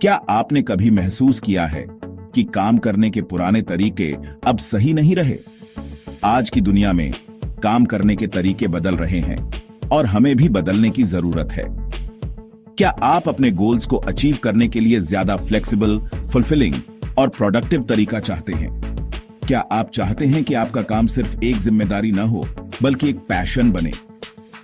क्या आपने कभी महसूस किया है कि काम करने के पुराने तरीके अब सही नहीं रहे? आज की दुनिया में काम करने के तरीके बदल रहे हैं और हमें भी बदलने की जरूरत है। क्या आप अपने गोल्स को अचीव करने के लिए ज्यादा फ्लेक्सिबल, फुलफिलिंग और प्रोडक्टिव तरीका चाहते हैं? क्या आप चाहते हैं कि आपका काम सिर्फ एक जिम्मेदारी न हो बल्कि एक पैशन बने?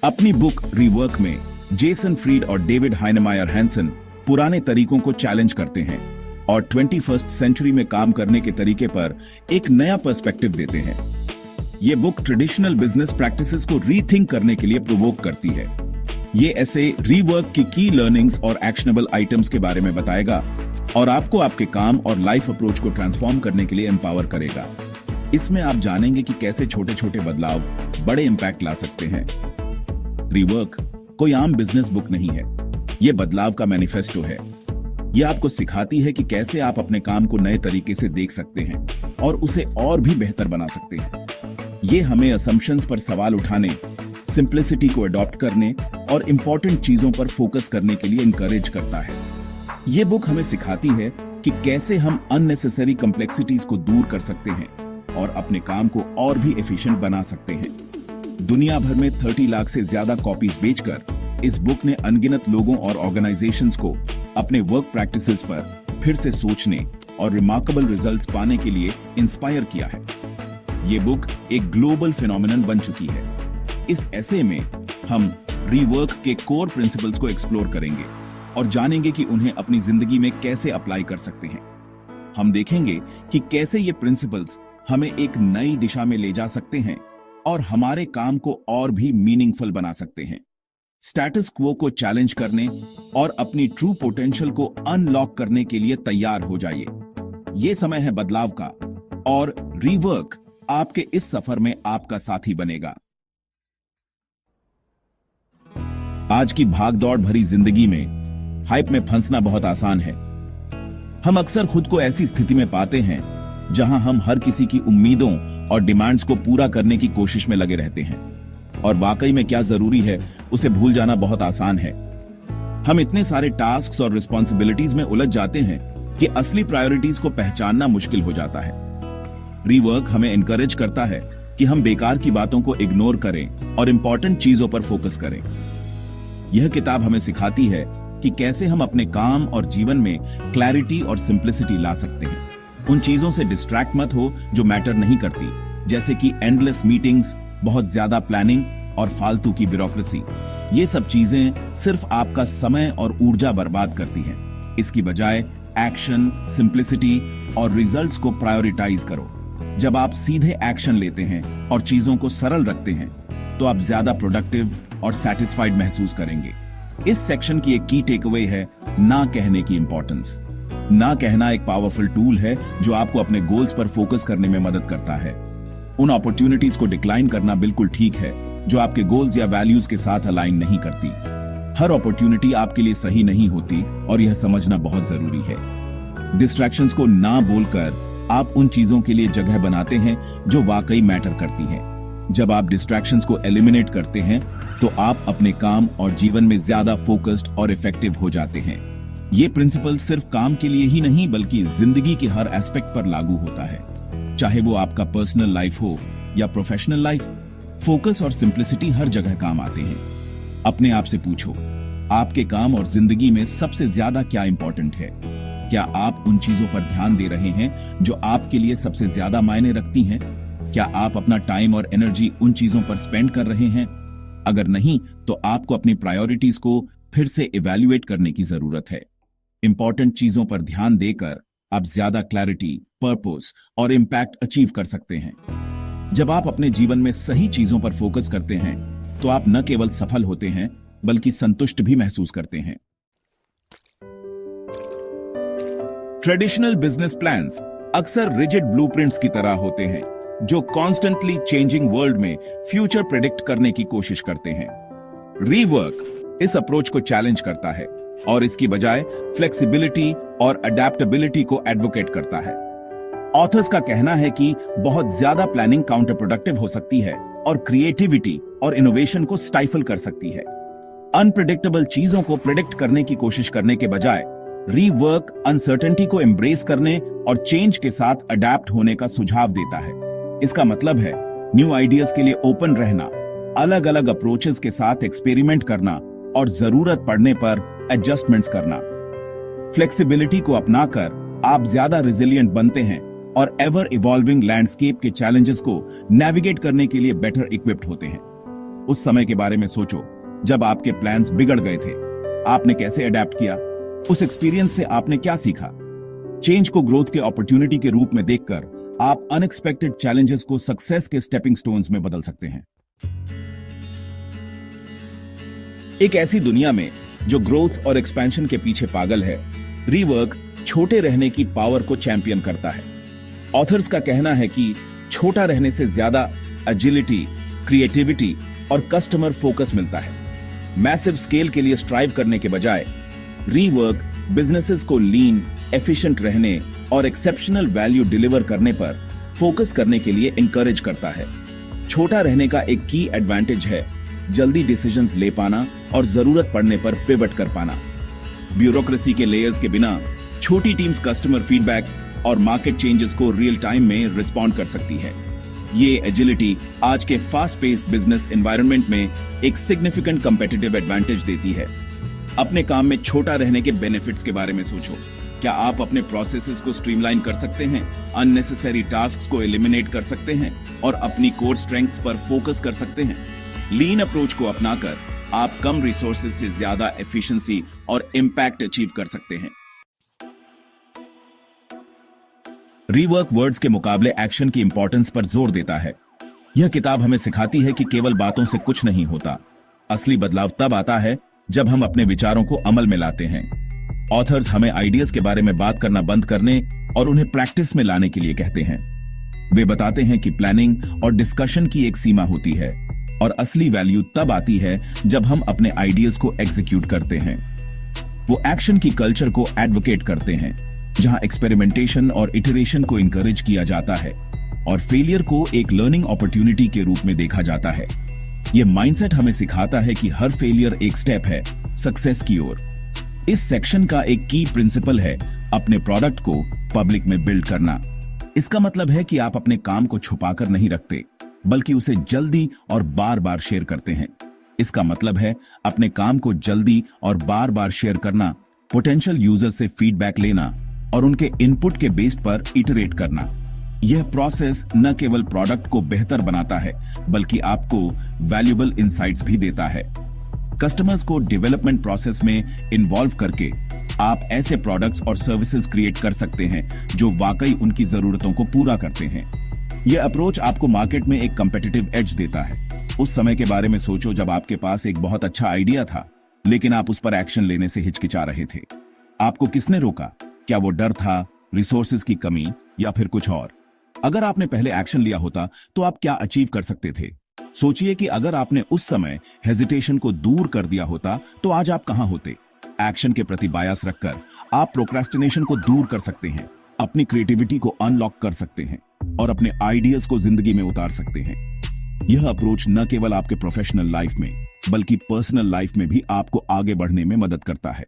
अपनी बुक रीवर्क में जेसन फ्रीड और डेविड हाइनेमायर हैंसन पुराने तरीकों को चैलेंज करते हैं और 21st सेंचुरी में काम करने के तरीके पर एक नया पर्सपेक्टिव देते हैं। ये बुक ट्रेडिशनल बिजनेस प्रैक्टिसेस को रीथिंक करने के लिए प्रोवोक करती है। ये ऐसे रीवर्क की की लर्निंग्स और एक्शनेबल आइटम्स के बारे में बताएगा और आपको आपके काम और लाइफ अप्रोच को ट्रांसफॉर्म करने के लिए एम्पावर करेगा। इसमें आप जानेंगे कि कैसे छोटे छोटे बदलाव बड़े इंपैक्ट ला सकते हैं। रीवर्क कोई आम बिजनेस बुक नहीं है, ये बदलाव का मैनिफेस्टो है। ये आपको सिखाती है कि कैसे आप अपने काम को नए तरीके से देख सकते हैं और उसे और भी बेहतर बना सकते हैं। ये हमें असम्पशंस पर सवाल उठाने, सिंप्लिसिटी को अडॉप्ट करने और इंपॉर्टेंट चीजों पर फोकस करने के लिए इंकरेज करता है। ये बुक हमें सिखाती है कि कैसे हम अननेसेसरी कॉम्प्लेक्सिटीज को दूर कर सकते हैं और अपने काम को और भी एफिशिएंट बना सकते हैं। दुनिया भर में 30 लाख से ज्यादा कॉपीज बेचकर इस बुक ने अनगिनत लोगों और ऑर्गेनाइजेशंस को अपने वर्क प्रैक्टिसेस पर फिर से सोचने और रिमार्केबल रिजल्ट्स पाने के लिए इंस्पायर किया है। ये बुक एक ग्लोबल फिनोमिनन बन चुकी है। इस ऐसे में हम रीवर्क के कोर प्रिंसिपल्स को एक्सप्लोर करेंगे और जानेंगे कि उन्हें अपनी जिंदगी में कैसे अप्लाई कर सकते हैं। हम देखेंगे कि कैसे ये प्रिंसिपल्स हमें एक नई दिशा में ले जा सकते हैं और हमारे काम को और भी मीनिंगफुल बना सकते हैं। स्टेटस क्वो को चैलेंज करने और अपनी ट्रू पोटेंशियल को अनलॉक करने के लिए तैयार हो जाइए। ये समय है बदलाव का और रीवर्क आपके इस सफर में आपका साथी बनेगा। आज की भागदौड़ भरी जिंदगी में हाइप में फंसना बहुत आसान है। हम अक्सर खुद को ऐसी स्थिति में पाते हैं जहां हम हर किसी की उम्मीदों और डिमांड्स को पूरा करने की कोशिश में लगे रहते हैं और वाकई में क्या जरूरी है उसे भूल जाना बहुत आसान है। हम इतने सारे टास्क्स और रिस्पॉन्सिबिलिटीज में उलझ जाते हैं कि असली प्रायोरिटीज को पहचानना मुश्किल हो जाता है। रीवर्क हमें एनकरेज करता है कि हम बेकार की बातों को इग्नोर करें और इंपॉर्टेंट चीजों पर फोकस करें। यह किताब हमें सिखाती है कि कैसे हम अपने काम और जीवन में क्लैरिटी और सिंप्लिसिटी ला सकते हैं। उन चीजों से डिस्ट्रैक्ट मत हो जो मैटर नहीं करती, जैसे कि एंडलेस मीटिंग्स, बहुत ज्यादा प्लानिंग और फालतू की ब्यूरोक्रेसी। ये सब चीजें सिर्फ आपका समय और ऊर्जा बर्बाद करती हैं। इसकी बजाय एक्शन, सिंप्लिसिटी और रिजल्ट्स को प्रायोरिटाइज करो। जब आप सीधे एक्शन लेते हैं और चीजों को सरल रखते हैं तो आप ज्यादा प्रोडक्टिव और सैटिस्फाइड महसूस करेंगे। इस सेक्शन की एक की टेकअवे है ना कहने की इंपॉर्टेंस। ना कहना एक पावरफुल टूल है जो आपको अपने गोल्स पर फोकस करने में मदद करता है। उन अपॉर्चुनिटीज को डिक्लाइन करना बिल्कुल ठीक है जो आपके गोल्स या वैल्यूज के साथ अलाइन नहीं करती। हर अपॉर्चुनिटी आपके लिए सही नहीं होती और यह समझना बहुत जरूरी है। डिस्ट्रैक्शंस को ना बोलकर आप उन चीजों के लिए जगह बनाते हैं जो वाकई मैटर करती हैं। जब आप डिस्ट्रैक्शंस को एलिमिनेट करते हैं तो आप अपने काम और जीवन में ज्यादा फोकस्ड और इफेक्टिव हो जाते हैं। ये प्रिंसिपल सिर्फ काम के लिए ही नहीं बल्कि जिंदगी के हर एस्पेक्ट पर लागू होता है, चाहे वो आपका पर्सनल लाइफ हो या प्रोफेशनल लाइफ। फोकस और सिंप्लिसिटी हर जगह काम आते हैं। अपने आप से पूछो, आपके काम और जिंदगी में सबसे ज्यादा क्या इंपॉर्टेंट है? क्या आप उन चीजों पर ध्यान दे रहे हैं जो आपके लिए सबसे ज्यादा मायने रखती हैं? क्या आप अपना टाइम और एनर्जी उन चीजों पर स्पेंड कर रहे हैं? अगर नहीं, तो आपको अपनी प्रायोरिटीज को फिर से इवैल्यूएट करने की जरूरत है। इंपॉर्टेंट चीजों पर ध्यान देकर आप ज्यादा क्लैरिटी, पर्पस और इंपैक्ट अचीव कर सकते हैं। जब आप अपने जीवन में सही चीजों पर फोकस करते हैं तो आप न केवल सफल होते हैं बल्कि संतुष्ट भी महसूस करते हैं। ट्रेडिशनल बिजनेस प्लान्स अक्सर रिजिड ब्लूप्रिंट्स की तरह होते हैं जो कॉन्स्टेंटली चेंजिंग वर्ल्ड में फ्यूचर प्रेडिक्ट करने की कोशिश करते हैं। रीवर्क इस अप्रोच को चैलेंज करता है और इसकी बजाय फ्लेक्सिबिलिटी और अडेप्टेबिलिटी को एडवोकेट करता है। ऑथर्स का कहना है कि बहुत ज्यादा प्लानिंग काउंटर प्रोडक्टिव हो सकती है और क्रिएटिविटी और इनोवेशन को स्टाइफल कर सकती है। अनप्रेडिक्टेबल चीजों को प्रेडिक्ट करने की कोशिश करने के बजाय रीवर्क अनसर्टेनिटी को एम्ब्रेस करने और चेंज के साथ अडेप्ट होने का सुझाव देता है। इसका मतलब है न्यू आइडियाज के लिए ओपन रहना, अलग अलग अप्रोचेस के साथ एक्सपेरिमेंट करना और जरूरत पड़ने पर एडजस्टमेंट्स करना। फ्लेक्सिबिलिटी को अपनाकर आप ज्यादा रिजिलियंट बनते हैं और एवर इवॉल्विंग लैंडस्केप के चैलेंजेस को नेविगेट करने के लिए बेटर इक्विप्ड होते हैं। उस समय के बारे में सोचो जब आपके प्लान्स बिगड़ गए थे, आपने कैसे अडेप्ट किया? उस एक्सपीरियंस से आपने क्या सीखा? चेंज को ग्रोथ के अपॉर्चुनिटी के रूप में देखकर आप अनएक्सपेक्टेड चैलेंजेस को सक्सेस के स्टेपिंग स्टोन्स में बदल सकते हैं। एक ऐसी दुनिया में जो ग्रोथ और एक्सपेंशन के पीछे पागल है, रीवर्क छोटे रहने की पावर को चैंपियन करता है। ऑथर्स का कहना है कि छोटा रहने से ज्यादा एजिलिटी, क्रिएटिविटी और कस्टमर फोकस मिलता है। मैसिव स्केल के लिए स्ट्राइव करने के बजाय रीवर्क बिजनेसेस को लीन, एफिशिएंट रहने और एक्सेप्शनल वैल्यू डिलीवर करने पर फोकस करने के लिए इंकरेज करता है। छोटा रहने का एक की एडवांटेज है जल्दी डिसीजंस ले पाना और जरूरत पड़ने पर पिवट कर पाना। ब्यूरोक्रेसी के लेयर्स के बिना छोटी टीम्स कस्टमर फीडबैक और मार्केट चेंजेस को रियल टाइम में रिस्पॉन्ड कर सकती है। ये एजिलिटी आज के फास्ट पेस्ड बिजनेस एनवायरनमेंट में एक सिग्निफिकेंट कंपेटिटिव एडवांटेज देती है। अपने काम में छोटा रहने के बेनिफिट्स के बारे में सोचो। क्या आप अपने प्रोसेसेस को स्ट्रीमलाइन कर सकते हैं, अननेसेसरी टास्क्स को एलिमिनेट कर सकते हैं और अपनी कोर स्ट्रेंथ्स पर फोकस कर सकते हैं? लीन अप्रोच को अपनाकर आप कम रिसोर्सेज से ज्यादा एफिशिएंसी और इंपैक्ट अचीव कर सकते हैं। रीवर्क वर्ड्स के मुकाबले एक्शन की इंपॉर्टेंस पर जोर देता है। यह किताब हमें सिखाती है कि केवल बातों से कुछ नहीं होता। असली बदलाव तब आता है जब हम अपने विचारों को अमल में लाते हैं। ऑथर्स हमें आइडियाज के बारे में बात करना बंद करने और उन्हें प्रैक्टिस में लाने के लिए कहते हैं। वे बताते हैं कि प्लानिंग और डिस्कशन की एक सीमा होती है और असली वैल्यू तब आती है जब हम अपने आइडियाज को एग्जीक्यूट करते हैं। वो एक्शन की कल्चर को एडवोकेट करते हैं जहां एक्सपेरिमेंटेशन और इटरेशन को इंकरेज किया जाता है और फेलियर को एक लर्निंग अपॉर्चुनिटी के रूप में देखा जाता है। यह माइंडसेट हमें सिखाता है कि हर फेलियर एक स्टेप है सक्सेस की ओर। इस सेक्शन का एक की प्रिंसिपल है अपने प्रोडक्ट को पब्लिक में बिल्ड करना। इसका मतलब है कि आप अपने काम को छुपाकर नहीं रखते, बल्कि उसे जल्दी और बार बार शेयर करते हैं। इसका मतलब है अपने काम को जल्दी और बार बार शेयर करना, पोटेंशियल यूजर से फीडबैक लेना और उनके इनपुट के बेस पर इटरेट करना। यह प्रोसेस न केवल प्रोडक्ट को बेहतर बनाता है, बल्कि आपको वैल्यूएबल इंसाइट्स भी देता है। कस्टमर्स को डेवलपमेंट प्रोसेस में इन्वॉल्व करके आप ऐसे प्रोडक्ट्स और सर्विसेज क्रिएट कर सकते हैं जो वाकई उनकी जरूरतों को पूरा करते हैं। यह अप्रोच आपको मार्केट में एक कंपेटिटिव एज देता है। उस समय के बारे में सोचो जब आपके पास एक बहुत अच्छा आइडिया था, लेकिन आप उस पर एक्शन लेने से हिचकिचा रहे थे। आपको किसने रोका? क्या वो डर था, रिसोर्सेज की कमी या फिर कुछ और? अगर आपने पहले एक्शन लिया होता तो आप क्या अचीव कर सकते थे? सोचिए कि अगर आपने उस समय हेजिटेशन को दूर कर दिया होता तो आज आप कहां होते? एक्शन के प्रति बायस रखकर आप प्रोक्रेस्टिनेशन को दूर कर सकते हैं, अपनी क्रिएटिविटी को अनलॉक कर सकते हैं और अपने आइडियाज को जिंदगी में उतार सकते हैं। यह अप्रोच न केवल आपके प्रोफेशनल लाइफ में, बल्कि पर्सनल लाइफ में भी आपको आगे बढ़ने में मदद करता है।